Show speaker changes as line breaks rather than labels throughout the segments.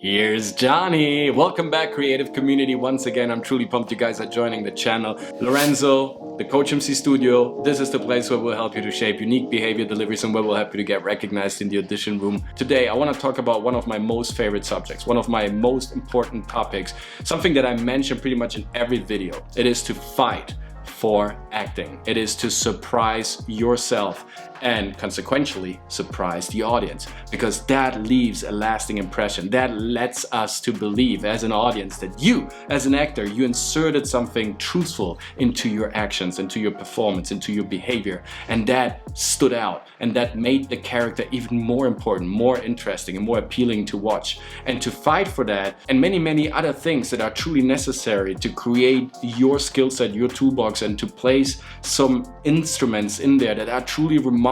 Here's Johnny! Welcome back, creative community. Once again, I'm truly pumped you guys are joining the channel. Lorenzo, the COACHMC studio. This is the place where we'll help you to shape unique behavior deliveries and where we'll help you to get recognized in the audition room. Today, I want to talk about one of my most favorite subjects, one of my most important topics, something that I mention pretty much in every video. It is to fight for acting. It is to surprise yourself and consequentially surprise the audience, because that leaves a lasting impression. That lets us to believe as an audience that you, as an actor, you inserted something truthful into your actions, into your performance, into your behavior, and that stood out, and that made the character even more important, more interesting, and more appealing to watch. And to fight for that, and many other things that are truly necessary to create your skill set, your toolbox, and to place some instruments in there that are truly remarkable,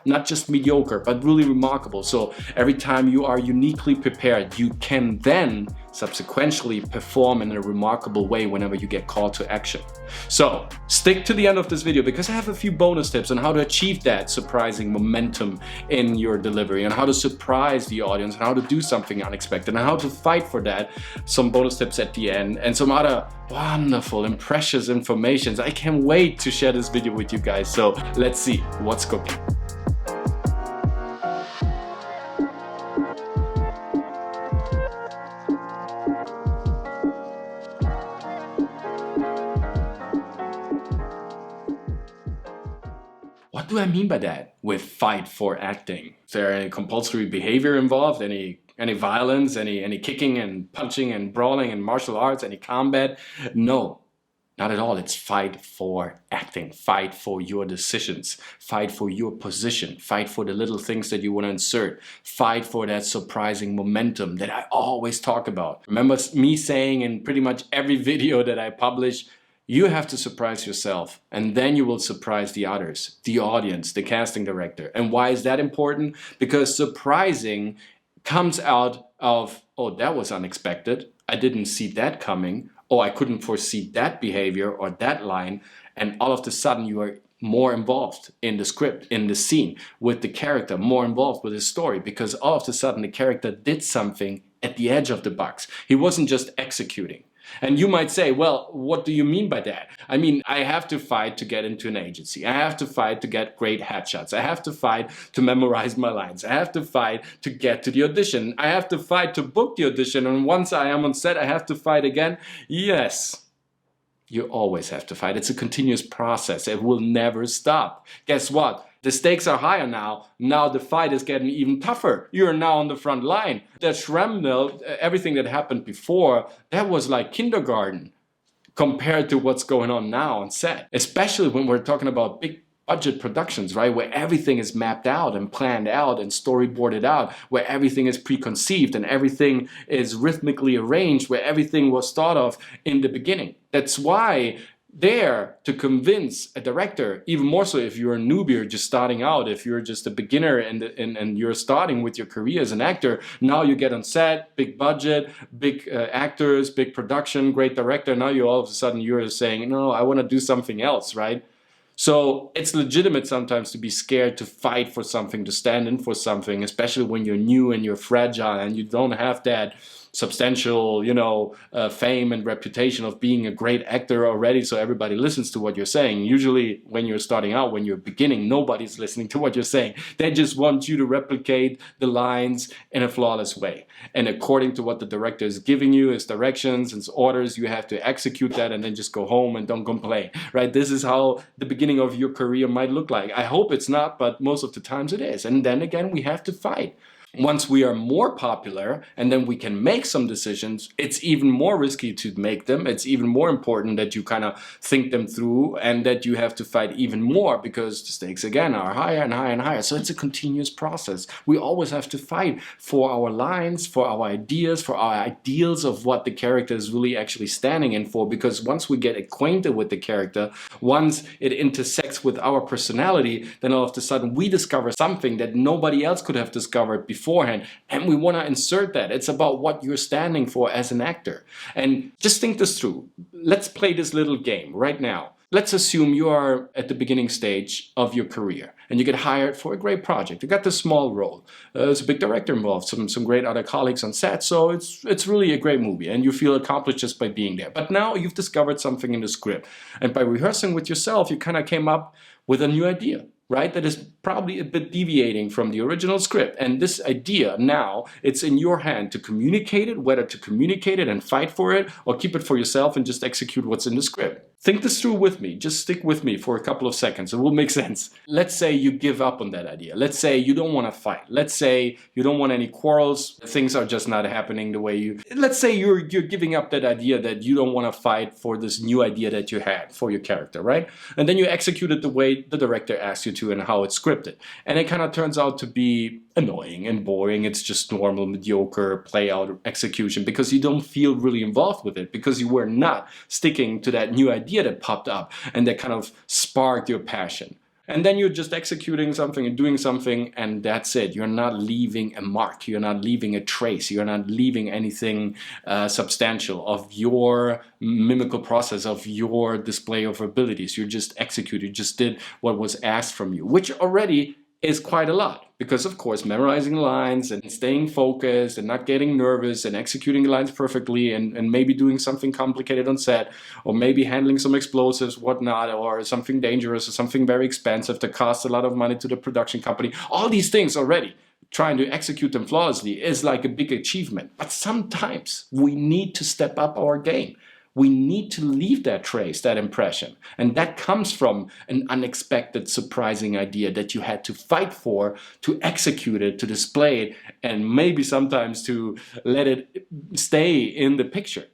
not just mediocre, but really remarkable. So every time you are uniquely prepared, you can then subsequently perform in a remarkable way whenever you get called to action. So stick to the end of this video, because I have a few bonus tips on how to achieve that surprising momentum in your delivery, and how to surprise the audience, and how to do something unexpected, and how to fight for that. Some bonus tips at the end, and some other wonderful and precious information. I can't wait to share this video with you guys. So let's see what's cooking. What do I mean by that with fight for acting? Is there any compulsory behavior involved? Any violence? Any kicking and punching and brawling and martial arts? Any combat? No, not at all. It's fight for acting. Fight for your decisions. Fight for your position. Fight for the little things that you want to insert. Fight for that surprising momentum that I always talk about. Remember me saying in pretty much every video that I publish, you have to surprise yourself, and then you will surprise the others, the audience, the casting director. And why is that important? Because surprising comes out of, oh, that was unexpected. I didn't see that coming. Oh, I couldn't foresee that behavior or that line. And all of a sudden you are more involved in the script, in the scene, with the character, more involved with the story, because all of a sudden the character did something at the edge of the box. He wasn't just executing. And you might say, well, what do you mean by that? I mean, I have to fight to get into an agency. I have to fight to get great headshots. I have to fight to memorize my lines. I have to fight to get to the audition. I have to fight to book the audition. And once I am on set, I have to fight again. Yes, you always have to fight. It's a continuous process. It will never stop. Guess what? The stakes are higher now. Now the fight is getting even tougher. You're now on the front line. The shrapnel, everything that happened before, that was like kindergarten compared to what's going on now on set. Especially when we're talking about big budget productions, right? Where everything is mapped out and planned out and storyboarded out, where everything is preconceived and everything is rhythmically arranged, where everything was thought of in the beginning. That's why there to convince a director, even more so if you're a newbie, you're just starting out, if you're just a beginner and you're starting with your career as an actor, now you get on set, big budget, big actors, big production, great director, now you all of a sudden you're saying, no, I want to do something else, right? So it's legitimate sometimes to be scared to fight for something, to stand in for something, especially when you're new and you're fragile and you don't have that substantial, fame and reputation of being a great actor already, so everybody listens to what you're saying. Usually when you're starting out, when you're beginning, nobody's listening to what you're saying. They just want you to replicate the lines in a flawless way. And according to what the director is giving you as directions and orders, you have to execute that and then just go home and don't complain, right? This is how the beginning of your career might look like. I hope it's not, but most of the times it is. And then again, we have to fight. Once we are more popular and then we can make some decisions, it's even more risky to make them. It's even more important that you kind of think them through and that you have to fight even more, because the stakes again are higher and higher and higher. So it's a continuous process. We always have to fight for our lines, for our ideas, for our ideals of what the character is really actually standing in for, because once we get acquainted with the character, once it intersects with our personality, then all of a sudden we discover something that nobody else could have discovered before. Beforehand, and we want to insert that. It's about what you're standing for as an actor. And just think this through. Let's play this little game right now. Let's assume you are at the beginning stage of your career and you get hired for a great project. You got this small role. There's a big director involved, some great other colleagues on set, so it's really a great movie and you feel accomplished just by being there. But now you've discovered something in the script, and by rehearsing with yourself, you kind of came up with a new idea, right? That is probably a bit deviating from the original script. And this idea now, it's in your hand to communicate it, whether to communicate it and fight for it, or keep it for yourself and just execute what's in the script. Think this through with me. Just stick with me for a couple of seconds. It will make sense. Let's say you give up on that idea. Let's say you don't want to fight. Let's say you don't want any quarrels. Things are just not happening the way you... Let's say you're giving up that idea that you don't want to fight for this new idea that you had for your character, right? And then you execute it the way the director asks you to and how it's scripted. And it kind of turns out to be annoying and boring. It's just normal, mediocre play-out execution because you don't feel really involved with it, because you were not sticking to that new idea that popped up and that kind of sparked your passion. And then you're just executing something and doing something, and that's it. You're not leaving a mark. You're not leaving a trace. You're not leaving anything substantial of your mimical process, of your display of abilities. You just executed. You just did what was asked from you, which already is quite a lot. Because of course, memorizing lines and staying focused and not getting nervous and executing the lines perfectly and maybe doing something complicated on set, or maybe handling some explosives, whatnot, or something dangerous or something very expensive that costs a lot of money to the production company. All these things already, trying to execute them flawlessly is like a big achievement. But sometimes we need to step up our game. We need to leave that trace, that impression. And that comes from an unexpected, surprising idea that you had to fight for, to execute it, to display it, and maybe sometimes to let it stay in the picture.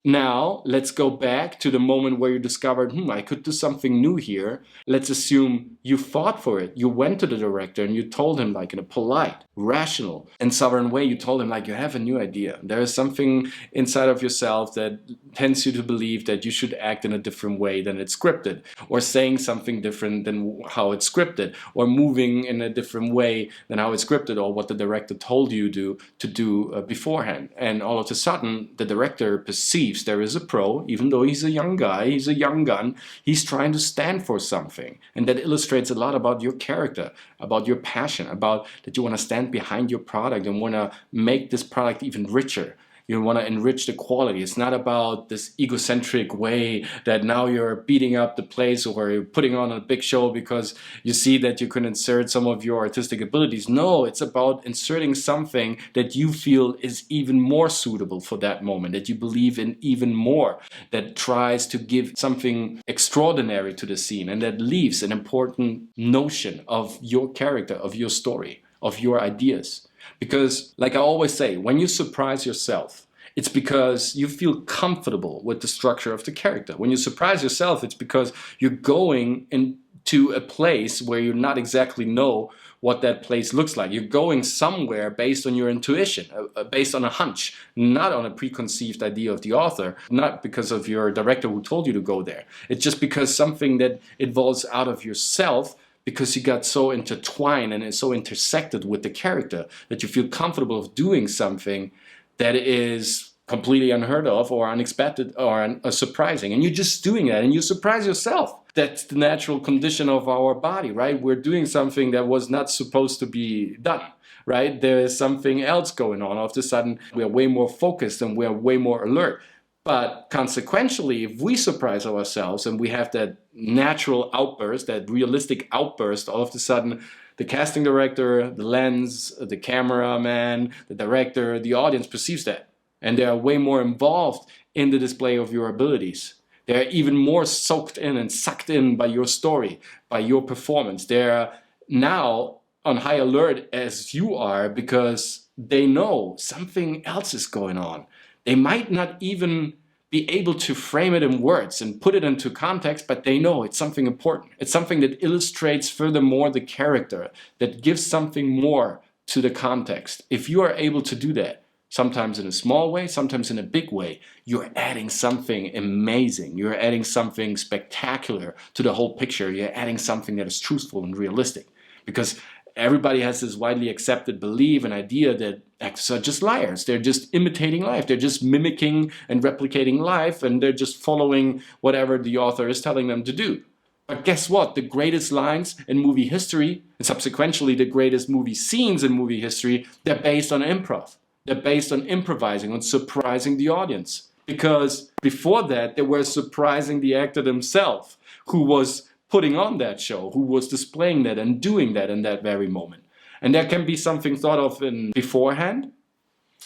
Now, let's go back to the moment where you discovered, I could do something new here. Let's assume you fought for it. You went to the director and you told him, like in a polite, rational, and sovereign way, you told him, like, you have a new idea. There is something inside of yourself that tends you to believe that you should act in a different way than it's scripted, or saying something different than how it's scripted, or moving in a different way than how it's scripted, or what the director told you to do beforehand. And all of a sudden, the director perceives there is a pro, even though he's a young guy, he's a young gun, he's trying to stand for something. And that illustrates a lot about your character, about your passion, about that you want to stand behind your product and want to make this product even richer. You want to enrich the quality. It's not about this egocentric way that now you're beating up the place or you're putting on a big show because you see that you can insert some of your artistic abilities. No, it's about inserting something that you feel is even more suitable for that moment, that you believe in even more, that tries to give something extraordinary to the scene and that leaves an important notion of your character, of your story, of your ideas. Because, like I always say, when you surprise yourself, it's because you feel comfortable with the structure of the character. When you surprise yourself, it's because you're going into a place where you not exactly know what that place looks like. You're going somewhere based on your intuition, based on a hunch, not on a preconceived idea of the author, not because of your director who told you to go there. It's just because something that evolves out of yourself, because you got so intertwined and so intersected with the character that you feel comfortable of doing something that is completely unheard of or unexpected or surprising. And you're just doing that and you surprise yourself. That's the natural condition of our body, right? We're doing something that was not supposed to be done, right? There is something else going on. All of a sudden, we're way more focused and we're way more alert. But consequentially, if we surprise ourselves and we have that natural outburst, that realistic outburst, all of a sudden the casting director, the lens, the cameraman, the director, the audience perceives that. And they are way more involved in the display of your abilities. They're even more soaked in and sucked in by your story, by your performance. They're now on high alert as you are because they know something else is going on. They might not even be able to frame it in words and put it into context, but they know it's something important. It's something that illustrates furthermore the character, that gives something more to the context. If you are able to do that, sometimes in a small way, sometimes in a big way, you're adding something amazing. You're adding something spectacular to the whole picture. You're adding something that is truthful and realistic. Because Everybody has this widely accepted belief and idea that actors are just liars. They're just imitating life. They're just mimicking and replicating life, and they're just following whatever the author is telling them to do. But guess what? The greatest lines in movie history, and subsequently the greatest movie scenes in movie history, they're based on improv. They're based on improvising, on surprising the audience. Because before that, they were surprising the actor themselves, who was putting on that show, who was displaying that and doing that in that very moment. And there can be something thought of in beforehand,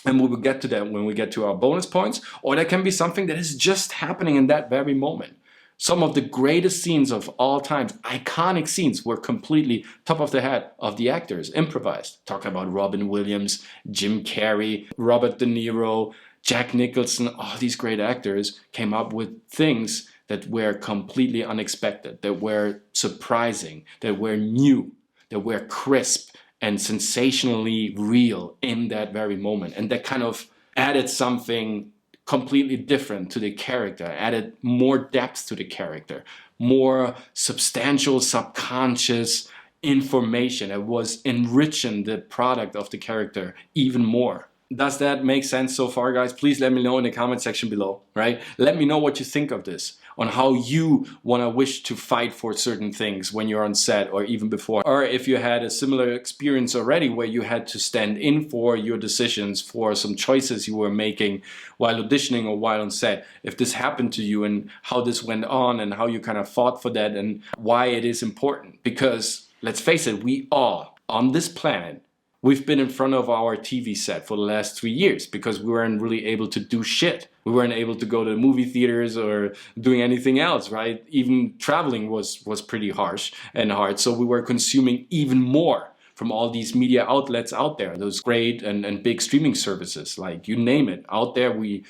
and we will get to that when we get to our bonus points, or there can be something that is just happening in that very moment. Some of the greatest scenes of all time, iconic scenes, were completely top of the head of the actors, improvised. Talking about Robin Williams, Jim Carrey, Robert De Niro, Jack Nicholson, all these great actors came up with things that were completely unexpected, that were surprising, that were new, that were crisp and sensationally real in that very moment. And that kind of added something completely different to the character, added more depth to the character, more substantial subconscious information. It was enriching the product of the character even more. Does that make sense so far, guys? Please let me know in the comment section below, right? Let me know what you think of this, on how you want to wish to fight for certain things when you're on set or even before. Or if you had a similar experience already where you had to stand in for your decisions, for some choices you were making while auditioning or while on set. If this happened to you and how this went on and how you kind of fought for that and why it is important. Because let's face it, we all on this planet, we've been in front of our TV set for the last 3 years because we weren't really able to do shit. We weren't able to go to the movie theaters or doing anything else, right? Even traveling was pretty harsh and hard. So we were consuming even more from all these media outlets out there, those great and big streaming services, like you name it. Out there, we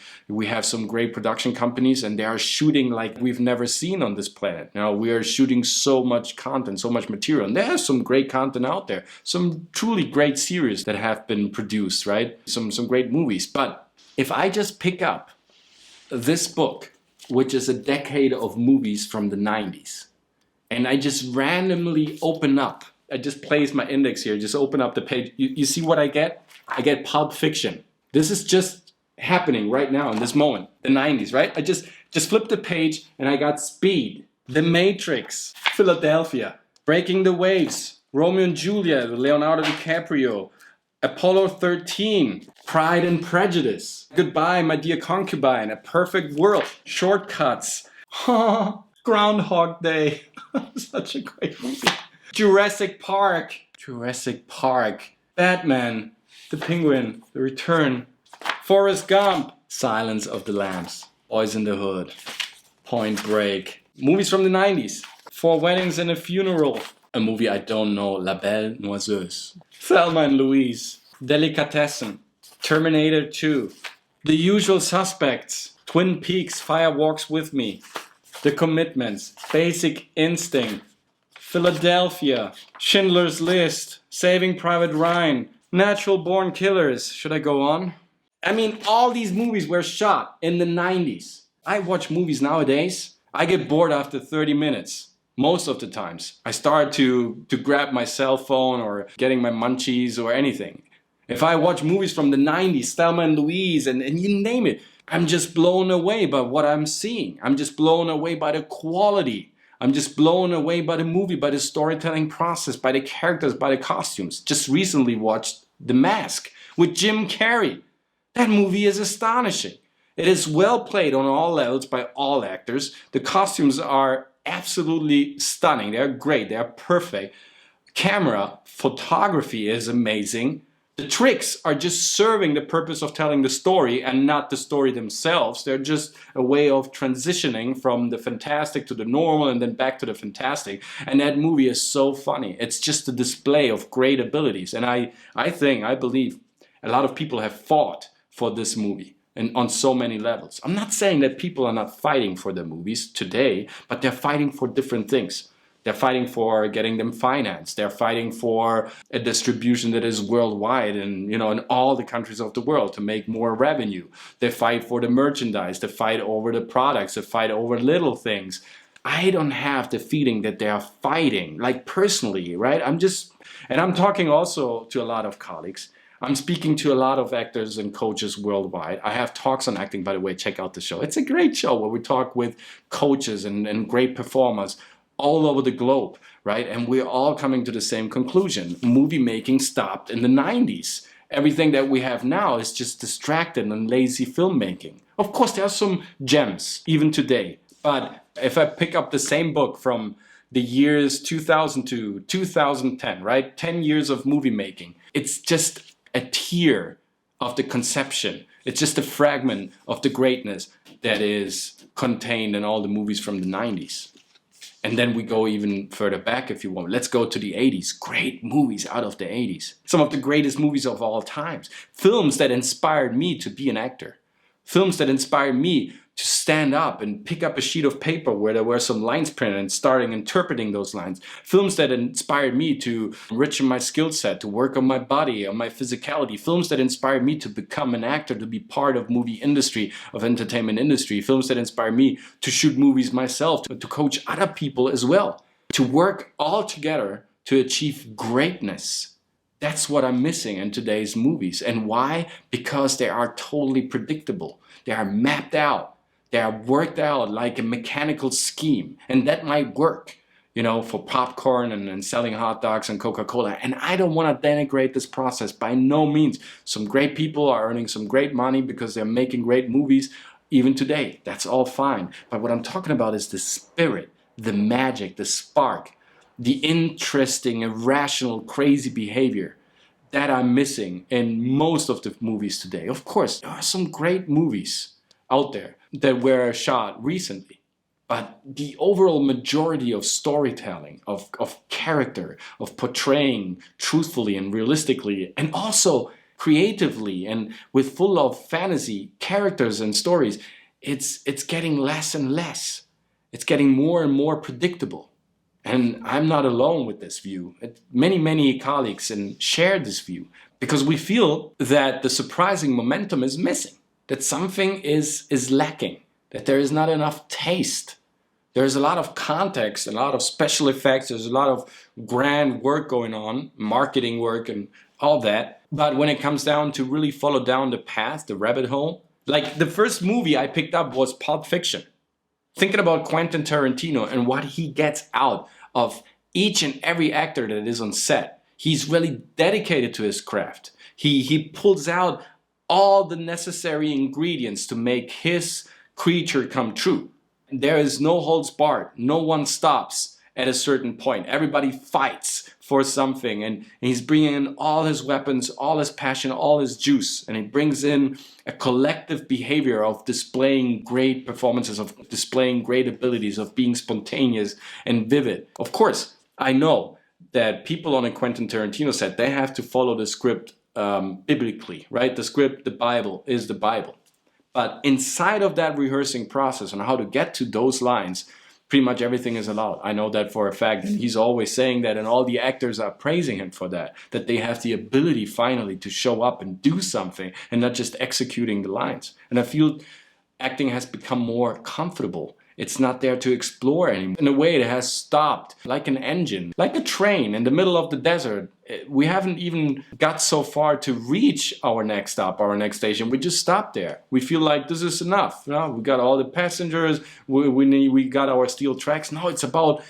have some great production companies and they are shooting like we've never seen on this planet. Now, we are shooting so much content, so much material, and there's some great content out there. Some truly great series that have been produced, right? Some great movies. But if I just pick up this book, which is a decade of movies from the 90s, and I just randomly open up, I just place my index here, just open up the page. You see what I get? I get Pulp Fiction. This is just happening right now in this moment, the 90s, right? I just flipped the page and I got Speed, The Matrix, Philadelphia, Breaking the Waves, Romeo and Juliet, Leonardo DiCaprio, Apollo 13, Pride and Prejudice, Goodbye, My Dear Concubine, A Perfect World, Shortcuts, Groundhog Day, such a great movie. Jurassic Park, Batman, The Penguin, The Return, Forrest Gump, Silence of the Lambs, Boys in the Hood, Point Break. Movies from the 90s, Four Weddings and a Funeral, a movie I don't know, La Belle Noiseuse, Thelma and Louise, Delicatessen, Terminator 2, The Usual Suspects, Twin Peaks, Fire Walks with Me, The Commitments, Basic Instinct, Philadelphia, Schindler's List, Saving Private Ryan, Natural Born Killers. Should I go on? I mean, all these movies were shot in the 90s. I watch movies nowadays. I get bored after 30 minutes. Most of the times. I start to grab my cell phone or getting my munchies or anything. If I watch movies from the 90s, Thelma and Louise, and you name it, I'm just blown away by what I'm seeing. I'm just blown away by the quality. I'm just blown away by the movie, by the storytelling process, by the characters, by the costumes. Just recently watched The Mask with Jim Carrey. That movie is astonishing. It is well played on all levels by all actors. The costumes are absolutely stunning. They're great. They're perfect. Camera, photography is amazing. The tricks are just serving the purpose of telling the story and not the story themselves. They're just a way of transitioning from the fantastic to the normal and then back to the fantastic. And that movie is so funny. It's just a display of great abilities. And I believe a lot of people have fought for this movie and on so many levels. I'm not saying that people are not fighting for the movies today, but they're fighting for different things. They're fighting for getting them financed. They're fighting for a distribution that is worldwide and, in all the countries of the world to make more revenue. They fight for the merchandise. They fight over the products. They fight over little things. I don't have the feeling that they are fighting, like personally, right? And I'm talking also to a lot of colleagues. I'm speaking to a lot of actors and coaches worldwide. I have talks on acting, by the way, check out the show. It's a great show where we talk with coaches and great performers all over the globe, right? And we're all coming to the same conclusion. Movie making stopped in the 90s. Everything that we have now is just distracted and lazy filmmaking. Of course, there are some gems, even today. But if I pick up the same book from the years 2000 to 2010, right? 10 years of movie making. It's just a tier of the conception. It's just a fragment of the greatness that is contained in all the movies from the 90s. And then we go even further back if you want. Let's go to the 80s. Great movies out of the 80s. Some of the greatest movies of all times. Films that inspired me to be an actor. Films that inspired me to stand up and pick up a sheet of paper where there were some lines printed and starting interpreting those lines. Films that inspired me to enrich my skill set, to work on my body, on my physicality. Films that inspired me to become an actor, to be part of movie industry, of entertainment industry. Films that inspired me to shoot movies myself, to coach other people as well. To work all together to achieve greatness. That's what I'm missing in today's movies. And why? Because they are totally predictable. They are mapped out. They are worked out like a mechanical scheme. And that might work, for popcorn and selling hot dogs and Coca-Cola. And I don't want to denigrate this process by no means. Some great people are earning some great money because they're making great movies even today. That's all fine. But what I'm talking about is the spirit, the magic, the spark, the interesting, irrational, crazy behavior that I'm missing in most of the movies today. Of course, there are some great movies out there that were shot recently. But the overall majority of storytelling, of character, of portraying truthfully and realistically, and also creatively and with full of fantasy characters and stories, it's getting less and less. It's getting more and more predictable. And I'm not alone with this view. Many colleagues share this view because we feel that the surprising momentum is missing. That something is lacking, that there is not enough taste. There's a lot of context, a lot of special effects, there's a lot of grand work going on, marketing work and all that. But when it comes down to really follow down the path, the rabbit hole, like the first movie I picked up was Pulp Fiction. Thinking about Quentin Tarantino and what he gets out of each and every actor that is on set. He's really dedicated to his craft. He pulls out all the necessary ingredients to make his creature come true. There is no holds barred. No one stops at a certain point. Everybody fights for something, and he's bringing in all his weapons, all his passion, all his juice, and he brings in a collective behavior of displaying great performances, of displaying great abilities, of being spontaneous and vivid. Of course, I know that people on a Quentin Tarantino set, they have to follow the script biblically, right? The script, the Bible is the Bible. But inside of that rehearsing process on how to get to those lines, pretty much everything is allowed. I know that for a fact. And he's always saying that, and all the actors are praising him for that they have the ability finally to show up and do something and not just executing the lines. And I feel acting has become more comfortable. It's not there to explore anymore. In a way, it has stopped, like an engine, like a train in the middle of the desert. We haven't even got so far to reach our next stop, our next station. We just stopped there. We feel like this is enough. We got all the passengers. We got our steel tracks. No, it's about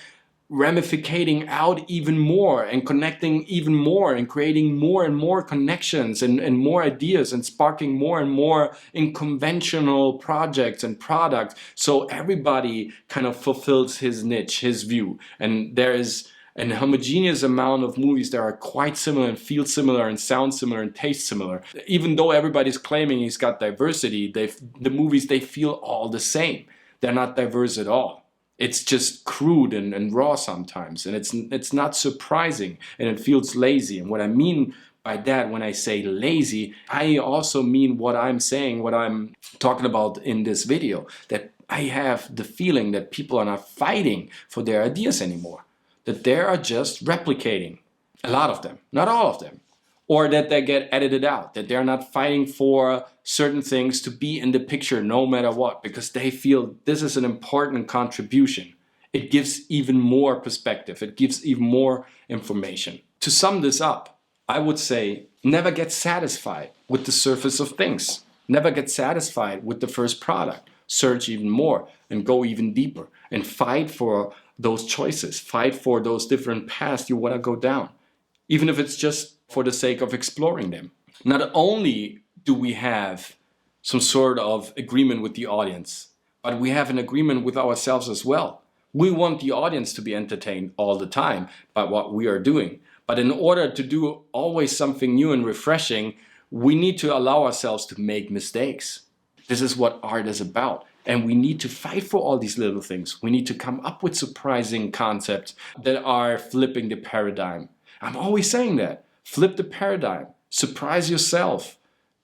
ramificating out even more and connecting even more and creating more and more connections and more ideas and sparking more and more unconventional projects and products, so everybody kind of fulfills his niche, his view. And there is an homogeneous amount of movies that are quite similar and feel similar and sound similar and taste similar. Even though everybody's claiming he's got diversity, the movies, they feel all the same. They're not diverse at all. It's just crude and raw sometimes, and it's not surprising, and it feels lazy. And what I mean by that, when I say lazy, I also mean what I'm saying, what I'm talking about in this video, that I have the feeling that people are not fighting for their ideas anymore, that they are just replicating, a lot of them, not all of them, or that they get edited out, that they're not fighting for certain things to be in the picture no matter what, because they feel this is an important contribution. it gives even more perspective. It gives even more information. To sum this up, I would say never get satisfied with the surface of things. Never get satisfied with the first product. Search even more and go even deeper and fight for those choices. Fight for those different paths you want to go down, even if it's just for the sake of exploring them. Not only do we have some sort of agreement with the audience, but we have an agreement with ourselves as well. We want the audience to be entertained all the time by what we are doing. But in order to do always something new and refreshing, we need to allow ourselves to make mistakes. This is what art is about. And we need to fight for all these little things. We need to come up with surprising concepts that are flipping the paradigm. I'm always saying that. Flip the paradigm. Surprise yourself.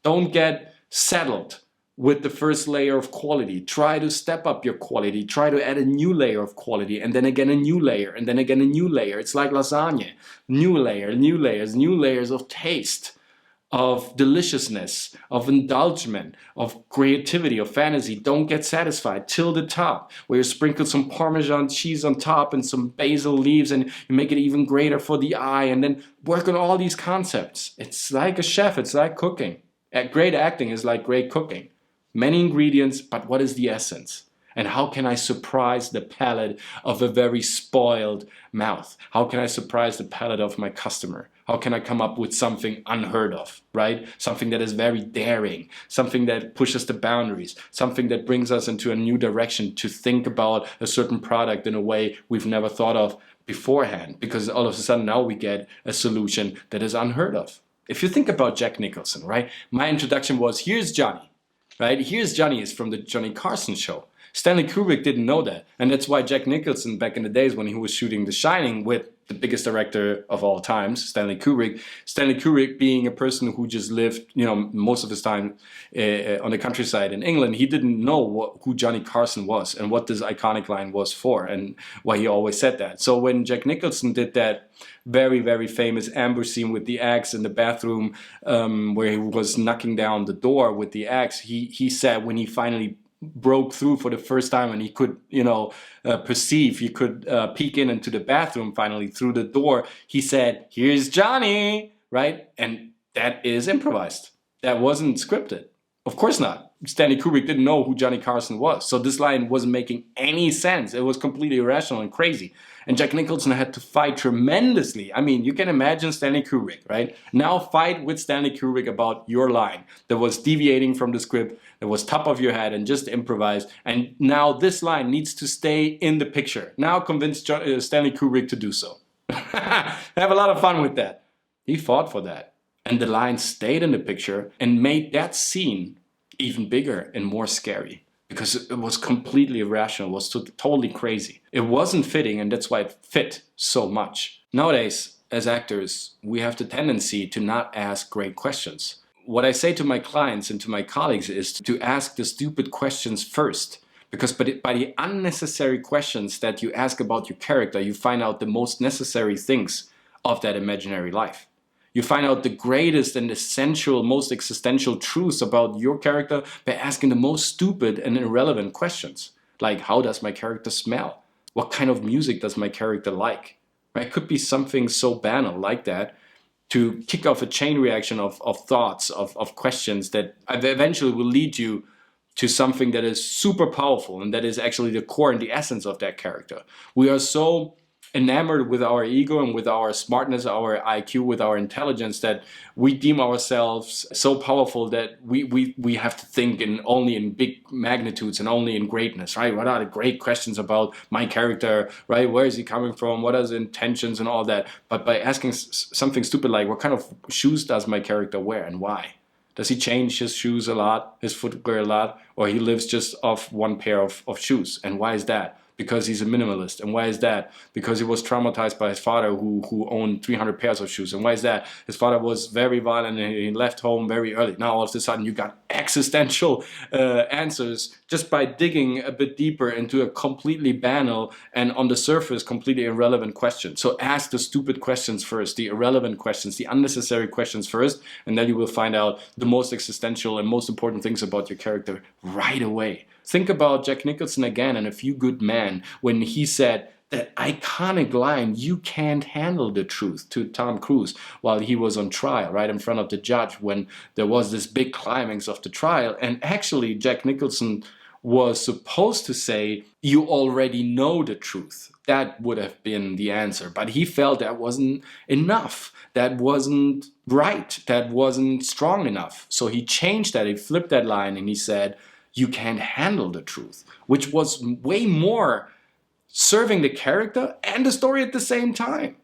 Don't get settled with the first layer of quality. Try to step up your quality. Try to add a new layer of quality, and then again a new layer, and then again a new layer. It's like lasagna. New layer, new layers, new layers of taste, of deliciousness, of indulgement, of creativity, of fantasy. Don't get satisfied till the top, where you sprinkle some Parmesan cheese on top and some basil leaves, and you make it even greater for the eye, and then work on all these concepts. It's like a chef. It's like cooking. Great acting is like great cooking. Many ingredients, but what is the essence? And how can I surprise the palate of a very spoiled mouth? How can I surprise the palate of my customer? How can I come up with something unheard of, right? Something that is very daring, something that pushes the boundaries, something that brings us into a new direction to think about a certain product in a way we've never thought of beforehand, because all of a sudden now we get a solution that is unheard of. If you think about Jack Nicholson, right? My introduction was, here's Johnny, right? Here's Johnny is from the Johnny Carson show. Stanley Kubrick didn't know that. And that's why Jack Nicholson, back in the days when he was shooting The Shining with the biggest director of all times, Stanley Kubrick being a person who just lived, most of his time on the countryside in England, he didn't know who Johnny Carson was and what this iconic line was for and why he always said that. So when Jack Nicholson did that very, very famous ambush scene with the axe in the bathroom, where he was knocking down the door with the axe, he said when he finally broke through for the first time and he could, perceive, he could peek into the bathroom finally through the door, he said, here's Johnny, right? And that is improvised. That wasn't scripted. Of course not. Stanley Kubrick didn't know who Johnny Carson was. So this line wasn't making any sense. It was completely irrational and crazy. And Jack Nicholson had to fight tremendously. I mean, you can imagine Stanley Kubrick, right? Now fight with Stanley Kubrick about your line that was deviating from the script, that was top of your head and just improvise. And now this line needs to stay in the picture. Now convince Stanley Kubrick to do so. Have a lot of fun with that. He fought for that. And the line stayed in the picture and made that scene even bigger and more scary. Because it was completely irrational, it was totally crazy. It wasn't fitting, and that's why it fit so much. Nowadays, as actors, we have the tendency to not ask great questions. What I say to my clients and to my colleagues is to ask the stupid questions first. Because by the unnecessary questions that you ask about your character, you find out the most necessary things of that imaginary life. You find out the greatest and essential, most existential truths about your character by asking the most stupid and irrelevant questions. Like, how does my character smell? What kind of music does my character like? Right? It could be something so banal like that to kick off a chain reaction of thoughts, of questions that eventually will lead you to something that is super powerful and that is actually the core and the essence of that character. We are so enamored with our ego and with our smartness, our IQ, with our intelligence, that we deem ourselves so powerful that we have to think only in big magnitudes and only in greatness, right? What are the great questions about my character, right? Where is he coming from? What are his intentions and all that? But by asking something stupid like, what kind of shoes does my character wear and why? Does he change his shoes a lot, his footwear a lot, or he lives just off one pair of shoes? And why is that? Because he's a minimalist. And why is that? Because he was traumatized by his father who owned 300 pairs of shoes. And why is that? His father was very violent and he left home very early. Now all of a sudden you got existential answers just by digging a bit deeper into a completely banal and on the surface completely irrelevant question. So ask the stupid questions first, the irrelevant questions, the unnecessary questions first, and then you will find out the most existential and most important things about your character right away. Think about Jack Nicholson again in A Few Good Men, when he said that iconic line, "You can't handle the truth," to Tom Cruise while he was on trial, right in front of the judge, when there was this big climax of the trial. And actually, Jack Nicholson was supposed to say, "You already know the truth." That would have been the answer. But he felt that wasn't enough. That wasn't right. That wasn't strong enough. So he changed that. He flipped that line and he said, "You can't handle the truth," which was way more serving the character and the story at the same time.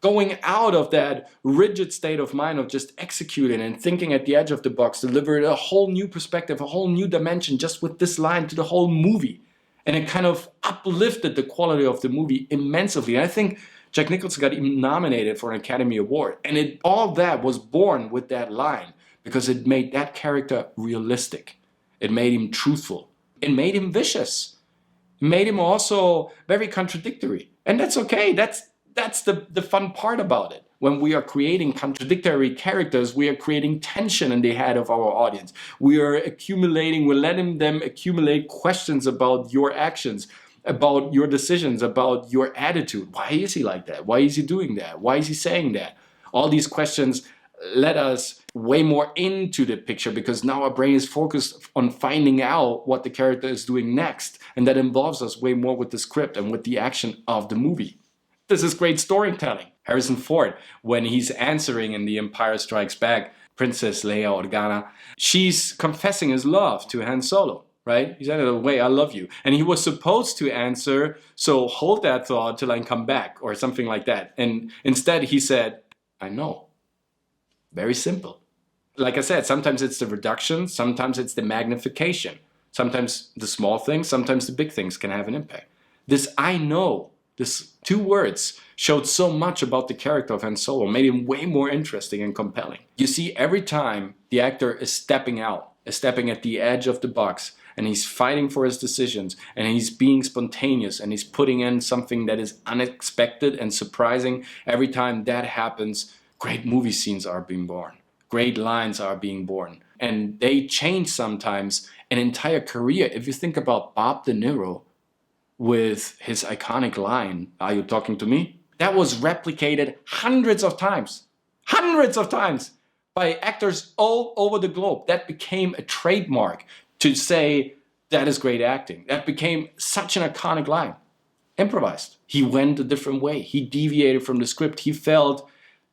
Going out of that rigid state of mind of just executing and thinking at the edge of the box, delivered a whole new perspective, a whole new dimension just with this line to the whole movie. And it kind of uplifted the quality of the movie immensely. And I think Jack Nicholson got even nominated for an Academy Award. And all that was born with that line, because it made that character realistic. It made him truthful. It made him vicious. It made him also very contradictory. And that's okay. That's the fun part about it. When we are creating contradictory characters, we are creating tension in the head of our audience. We're letting them accumulate questions about your actions, about your decisions, about your attitude. Why is he like that? Why is he doing that? Why is he saying that? All these questions let us way more into the picture, because now our brain is focused on finding out what the character is doing next. And that involves us way more with the script and with the action of the movie. This is great storytelling. Harrison Ford, when he's answering in The Empire Strikes Back, Princess Leia Organa, she's confessing his love to Han Solo, right? He said, "In a way, I love you." And he was supposed to answer, "So hold that thought till I come back," or something like that. And instead he said, "I know." Very simple. Like I said, sometimes it's the reduction, sometimes it's the magnification. Sometimes the small things, sometimes the big things can have an impact. This "I know," this 2 words, showed so much about the character of Han Solo, made him way more interesting and compelling. You see, every time the actor is stepping out, is stepping at the edge of the box, and he's fighting for his decisions, and he's being spontaneous, and he's putting in something that is unexpected and surprising, every time that happens, great movie scenes are being born. Great lines are being born. And they change sometimes an entire career. If you think about Bob De Niro with his iconic line, "Are you talking to me?" That was replicated hundreds of times by actors all over the globe. That became a trademark to say that is great acting. That became such an iconic line. Improvised. He went a different way. He deviated from the script. He felt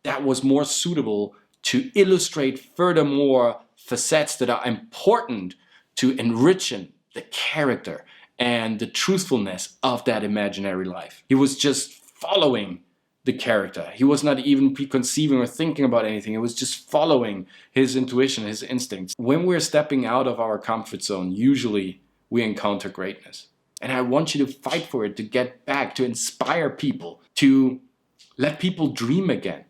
that was more suitable to illustrate furthermore facets that are important to enriching the character and the truthfulness of that imaginary life. He was just following the character. He was not even preconceiving or thinking about anything. It was just following his intuition, his instincts. When we're stepping out of our comfort zone, usually we encounter greatness. And I want you to fight for it, to get back, to inspire people, to let people dream again,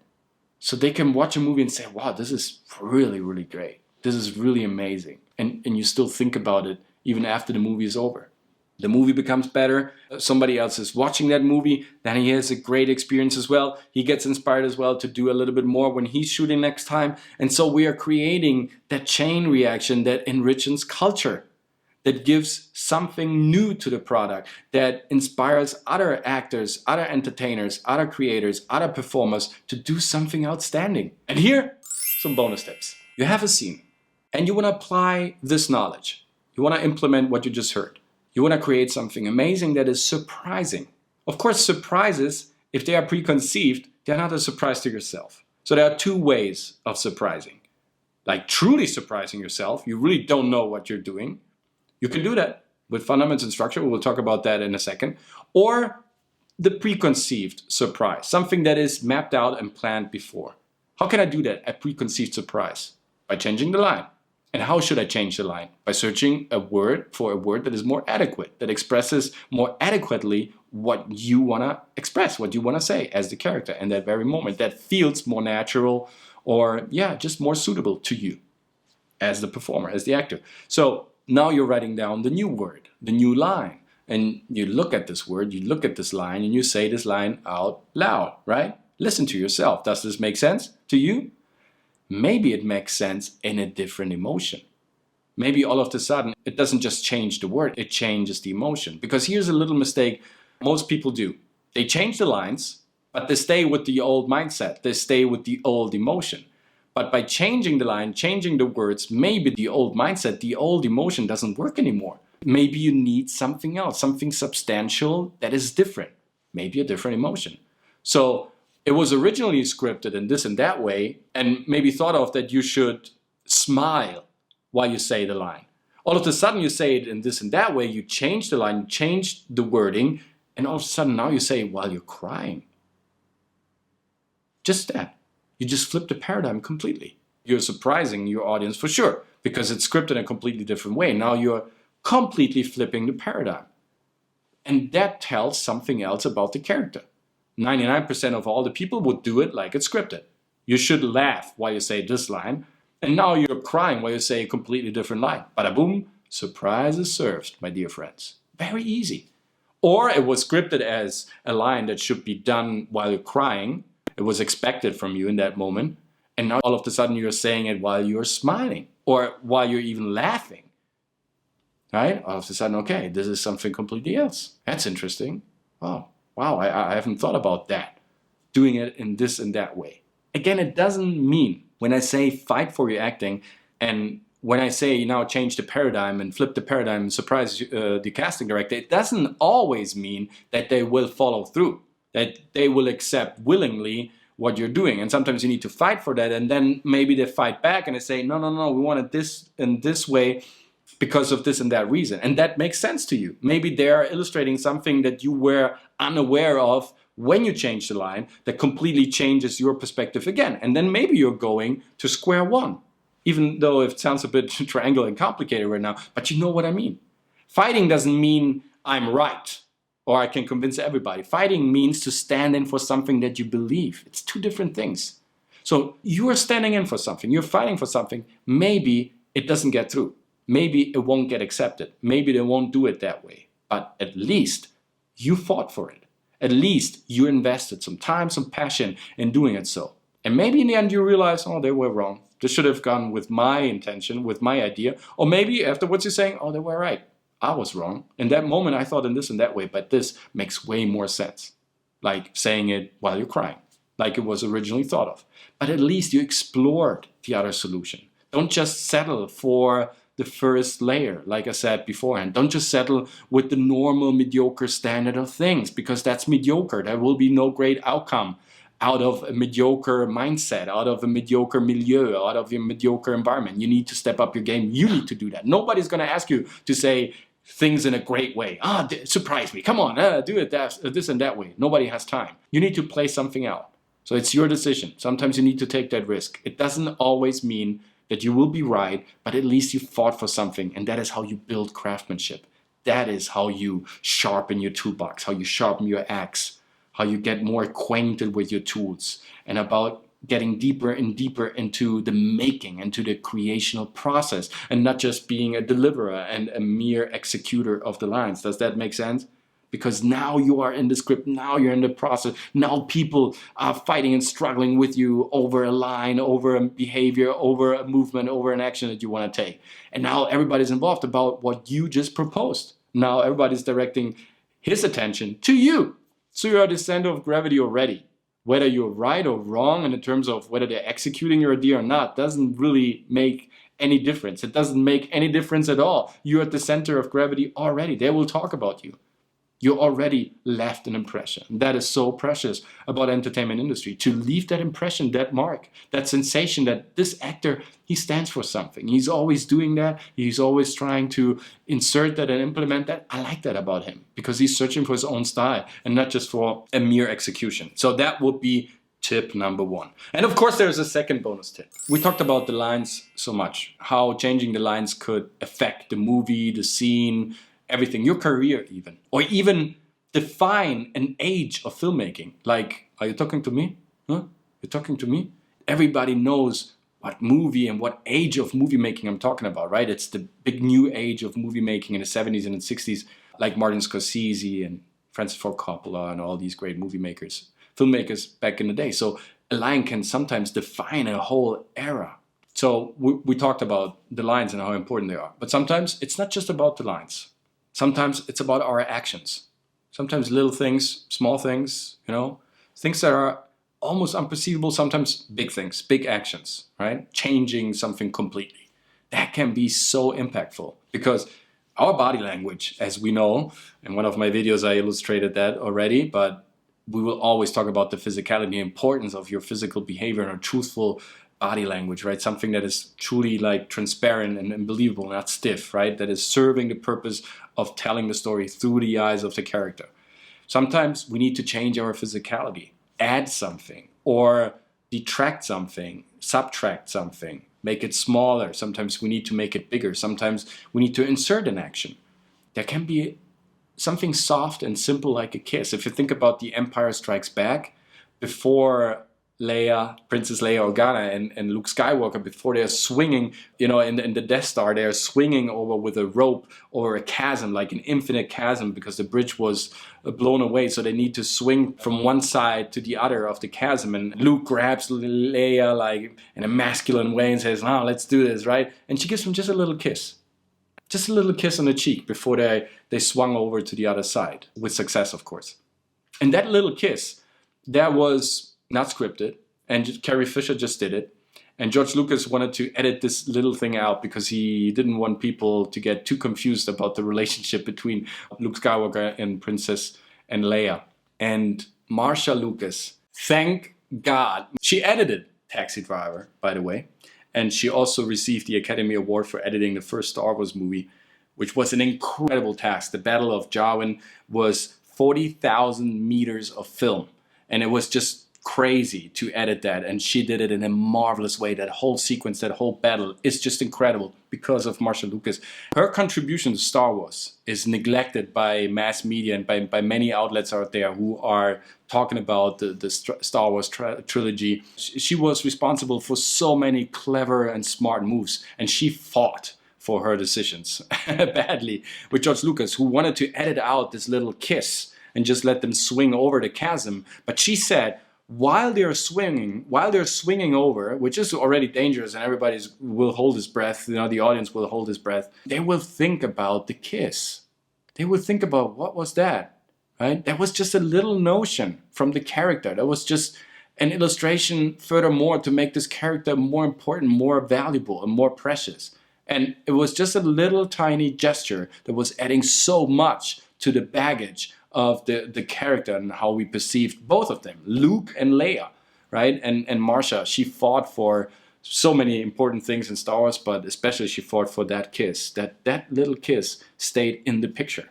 so they can watch a movie and say, "Wow, this is really, really great. This is really amazing." And you still think about it even after the movie is over. The movie becomes better. Somebody else is watching that movie. Then he has a great experience as well. He gets inspired as well to do a little bit more when he's shooting next time. And so we are creating that chain reaction that enriches culture, that gives something new to the product, that inspires other actors, other entertainers, other creators, other performers to do something outstanding. And here, some bonus tips. You have a scene and you want to apply this knowledge. You want to implement what you just heard. You want to create something amazing that is surprising. Of course, surprises, if they are preconceived, they're not a surprise to yourself. So there are 2 ways of surprising. Like truly surprising yourself. You really don't know what you're doing. You can do that with fundamentals and structure. We'll talk about that in a second. Or the preconceived surprise, something that is mapped out and planned before. How can I do that, a preconceived surprise? By changing the line. And how should I change the line? By searching a word that is more adequate, that expresses more adequately what you want to express, what you want to say as the character in that very moment, that feels more natural or, just more suitable to you as the performer, as the actor. So now you're writing down the new word, the new line, and you look at this word, you look at this line, and you say this line out loud, right? Listen to yourself. Does this make sense to you? Maybe it makes sense in a different emotion. Maybe all of a sudden, it doesn't just change the word, it changes the emotion. Because here's a little mistake most people do. They change the lines, but they stay with the old mindset. They stay with the old emotion. But by changing the line, changing the words, maybe the old mindset, the old emotion doesn't work anymore. Maybe you need something else, something substantial that is different. Maybe a different emotion. So it was originally scripted in this and that way, and maybe thought of that you should smile while you say the line. All of a sudden you say it in this and that way, you change the line, change the wording, and all of a sudden now you say it while you're crying. Just that. You just flip the paradigm completely. You're surprising your audience for sure, because it's scripted in a completely different way. Now you're completely flipping the paradigm. And that tells something else about the character. 99% of all the people would do it like it's scripted. You should laugh while you say this line, and now you're crying while you say a completely different line. Bada boom, surprise is served, my dear friends. Very easy. Or it was scripted as a line that should be done while you're crying. It was expected from you in that moment. And now all of a sudden you're saying it while you're smiling or while you're even laughing. Right? All of a sudden, okay, this is something completely else. That's interesting. Oh, wow, I haven't thought about that. Doing it in this and that way. Again, it doesn't mean when I say fight for your acting and when I say now change the paradigm and flip the paradigm and surprise the casting director, it doesn't always mean that they will follow through, that they will accept willingly what you're doing. And sometimes you need to fight for that, and then maybe they fight back and they say, no, we want it this in this way because of this and that reason. And that makes sense to you. Maybe they are illustrating something that you were unaware of when you change the line that completely changes your perspective again. And then maybe you're going to square one. Even though it sounds a bit triangular and complicated right now, but you know what I mean. Fighting doesn't mean I'm right or I can convince everybody. Fighting means to stand in for something that you believe. It's two different things. So you are standing in for something, you're fighting for something. Maybe it doesn't get through. Maybe it won't get accepted. Maybe they won't do it that way. But at least you fought for it. At least you invested some time, some passion in doing it so. And maybe in the end you realize, oh, they were wrong. This should have gone with my intention, with my idea. Or maybe afterwards you're saying, oh, they were right. I was wrong. In that moment I thought in this and that way, but this makes way more sense. Like saying it while you're crying, like it was originally thought of. But at least you explored the other solution. Don't just settle for the first layer, like I said beforehand. Don't just settle with the normal mediocre standard of things, because that's mediocre. There will be no great outcome out of a mediocre mindset, out of a mediocre milieu, out of a mediocre environment. You need to step up your game. You need to do that. Nobody's going to ask you to say things in a great way. Surprise me. Come on, do it this and that way. Nobody has time. You need to play something out. So it's your decision. Sometimes you need to take that risk. It doesn't always mean that you will be right, but at least you fought for something. And that is how you build craftsmanship. That is how you sharpen your toolbox, how you sharpen your axe, how you get more acquainted with your tools, and about getting deeper and deeper into the making, into the creational process, and not just being a deliverer and a mere executor of the lines. Does that make sense? Because now you are in the script, now you're in the process, now people are fighting and struggling with you over a line, over a behavior, over a movement, over an action that you want to take. And now everybody's involved about what you just proposed. Now everybody's directing his attention to you. So you are the center of gravity already. Whether you're right or wrong in terms of whether they're executing your idea or not doesn't really make any difference. It doesn't make any difference at all. You're at the center of gravity already. They will talk about you. You already left an impression. That is so precious about entertainment industry, to leave that impression, that mark, that sensation that this actor, he stands for something. He's always doing that. He's always trying to insert that and implement that. I like that about him, because he's searching for his own style and not just for a mere execution. So that would be tip number one. And of course, there's a second bonus tip. We talked about the lines so much, how changing the lines could affect the movie, the scene, everything, your career even, or even define an age of filmmaking. Like, are you talking to me? Huh? You're talking to me? Everybody knows what movie and what age of movie making I'm talking about, right? It's the big new age of movie making in the 70s and the 60s, like Martin Scorsese and Francis Ford Coppola and all these great movie makers, filmmakers back in the day. So a line can sometimes define a whole era. So we talked about the lines and how important they are. But sometimes it's not just about the lines. Sometimes it's about our actions. Sometimes little things, small things, things that are almost unperceivable, sometimes big things, big actions, right? Changing something completely. That can be so impactful because our body language, as we know, in one of my videos I illustrated that already, but we will always talk about the physicality, the importance of your physical behavior and a truthful body language, right? Something that is truly like transparent and believable, not stiff, right? That is serving the purpose of telling the story through the eyes of the character. Sometimes we need to change our physicality, add something, or detract something, subtract something, make it smaller. Sometimes we need to make it bigger. Sometimes we need to insert an action. There can be something soft and simple like a kiss. If you think about The Empire Strikes Back, before Princess Leia Organa and Luke Skywalker, before they're swinging, in the Death Star, they're swinging over with a rope over a chasm, like an infinite chasm, because the bridge was blown away. So they need to swing from one side to the other of the chasm. And Luke grabs Leia like in a masculine way and says, "Oh, let's do this," right? And she gives him just a little kiss. Just a little kiss on the cheek before they swung over to the other side, with success, of course. And that little kiss, that was not scripted, and Carrie Fisher just did it. And George Lucas wanted to edit this little thing out because he didn't want people to get too confused about the relationship between Luke Skywalker and Princess and Leia. And Marcia Lucas, thank God, she edited Taxi Driver, by the way. And she also received the Academy Award for editing the first Star Wars movie, which was an incredible task. The Battle of Jawin was 40,000 meters of film. And it was just crazy to edit that, and she did it in a marvelous way. That whole sequence, that whole battle is just incredible because of Marcia Lucas. Her contribution to Star Wars is neglected by mass media and by many outlets out there who are talking about the Star Wars trilogy. She was responsible for so many clever and smart moves, and she fought for her decisions badly with George Lucas, who wanted to edit out this little kiss and just let them swing over the chasm. But she said, while they're swinging over, which is already dangerous, and everybody will hold his breath, the audience will hold his breath, they will think about the kiss. They will think about, what was that, right? That was just a little notion from the character. That was just an illustration furthermore to make this character more important, more valuable, and more precious. And it was just a little tiny gesture that was adding so much to the baggage of the character and how we perceived both of them, Luke and Leia, right? And Marcia, she fought for so many important things in Star Wars, but especially she fought for that kiss. That little kiss stayed in the picture.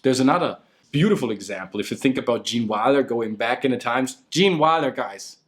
There's another beautiful example. If you think about Gene Wilder going back in the times, Gene Wilder, guys,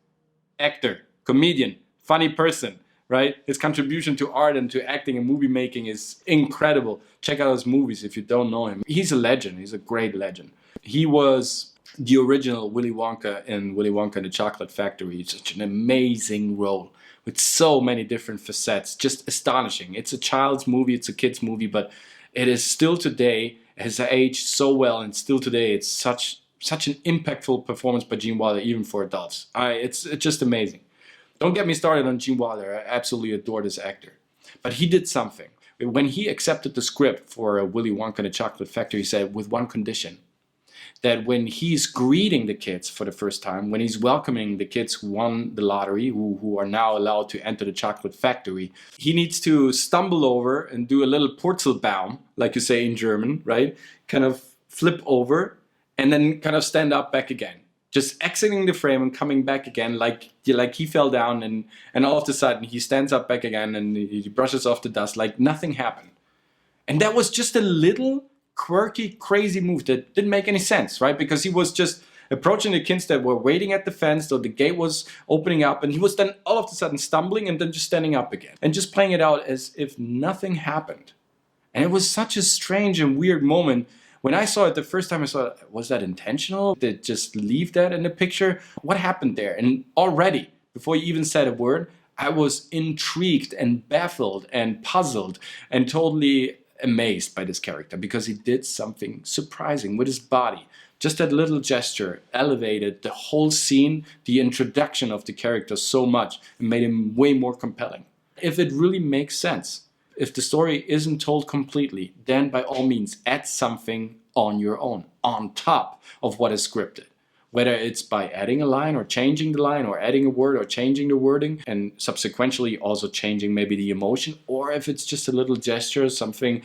actor, comedian, funny person, right? His contribution to art and to acting and movie making is incredible. Check out his movies if you don't know him. He's a legend. He's a great legend. He was the original Willy Wonka in Willy Wonka and the Chocolate Factory. It's such an amazing role with so many different facets. Just astonishing. It's a child's movie. It's a kid's movie, but it is still today, has aged so well, and still today it's such an impactful performance by Gene Wilder, even for adults. It's just amazing. Don't get me started on Gene Wilder. I absolutely adore this actor. But he did something. When he accepted the script for Willy Wonka and the Chocolate Factory, he said, with one condition, that when he's greeting the kids for the first time, when he's welcoming the kids who won the lottery, who are now allowed to enter the Chocolate Factory, he needs to stumble over and do a little Purzelbaum, like you say in German, right? Kind of flip over and then kind of stand up back again. Just exiting the frame and coming back again, like he fell down, and all of a sudden he stands up back again and he brushes off the dust like nothing happened. And that was just a little quirky, crazy move that didn't make any sense, right? Because he was just approaching the kids that were waiting at the fence, so the gate was opening up, and he was then all of a sudden stumbling and then just standing up again and just playing it out as if nothing happened. And it was such a strange and weird moment. When I saw it the first time, I thought, was that intentional? Did it just leave that in the picture? What happened there? And already, before he even said a word, I was intrigued and baffled and puzzled and totally amazed by this character, because he did something surprising with his body. Just that little gesture elevated the whole scene, the introduction of the character so much, and made him way more compelling. If it really makes sense, if the story isn't told completely, then by all means add something on your own, on top of what is scripted. Whether it's by adding a line or changing the line or adding a word or changing the wording and subsequently also changing maybe the emotion, or if it's just a little gesture, something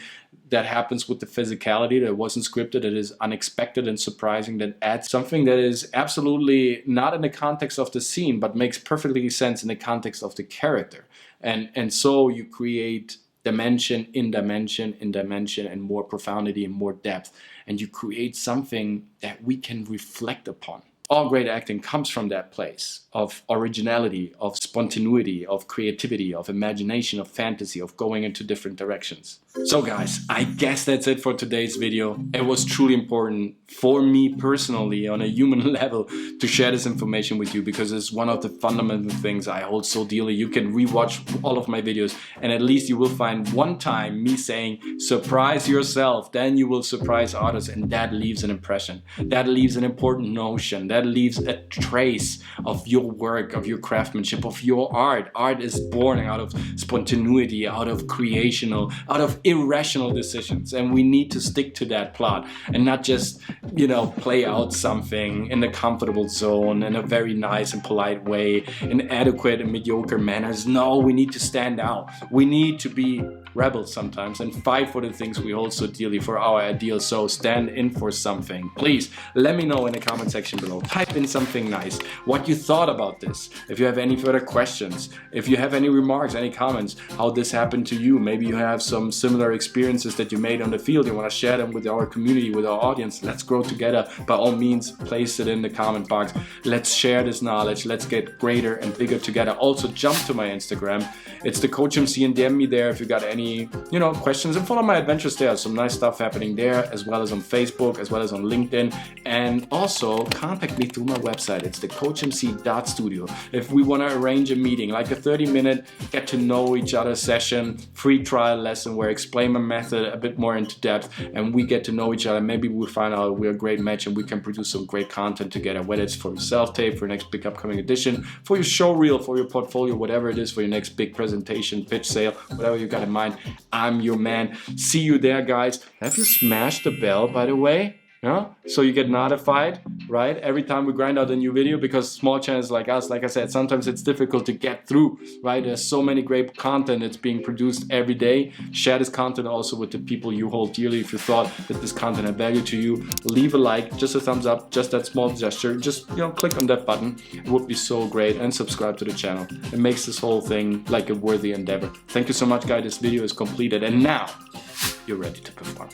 that happens with the physicality that wasn't scripted, that is unexpected and surprising, that adds something that is absolutely not in the context of the scene, but makes perfectly sense in the context of the character. And so you create dimension in dimension in dimension and more profundity and more depth, and you create something that we can reflect upon. All great acting comes from that place of originality, of spontaneity, of creativity, of imagination, of fantasy, of going into different directions. So guys, I guess that's it for today's video. It was truly important for me personally on a human level to share this information with you, because it's one of the fundamental things I hold so dearly. You can rewatch all of my videos and at least you will find one time me saying, surprise yourself, then you will surprise others, and that leaves an impression. That leaves an important notion. That leaves a trace of your work, of your craftsmanship, of your art. Art is born out of spontaneity, out of creational, out of irrational decisions, and we need to stick to that plot and not just, you know, play out something in the comfortable zone in a very nice and polite way, in adequate and mediocre manners. No, we need to stand out. We need to be rebels sometimes and fight for the things we hold so dearly, for our ideals. So stand in for something. Please let me know in the comment section below. Type in something nice, what you thought about this. If you have any further questions, if you have any remarks, any comments, how this happened to you. Maybe you have some similar experiences that you made on the field. You want to share them with our community, with our audience. Let's grow together. By all means, place it in the comment box. Let's share this knowledge. Let's get greater and bigger together. Also jump to my Instagram. It's the COACHMC, and DM me there if you got any, you know, questions, and follow my adventures there. Some nice stuff happening there, as well as on Facebook, as well as on LinkedIn. And also contact me through my website. It's the COACHMC.studio. If we want to arrange a meeting, like a 30-minute get to know each other session, free trial lesson where I explain my method a bit more into depth and we get to know each other, maybe we'll find out we're a great match and we can produce some great content together, whether it's for your self-tape, for your next big upcoming edition, for your show reel, for your portfolio, whatever it is, for your next big presentation, pitch sale, whatever you got in mind. I'm your man. See you there, guys. Have you smashed the bell, by the way? Yeah? So you get notified, right, every time we grind out a new video, because small channels like us, like I said, sometimes it's difficult to get through, right? There's so many great content that's being produced every day. Share this content also with the people you hold dearly. If you thought that this content had value to you, leave a like, just a thumbs up, just that small gesture. Just, you know, click on that button. It would be so great, and subscribe to the channel. It makes this whole thing like a worthy endeavor. Thank you so much, guys. This video is completed, and now you're ready to perform.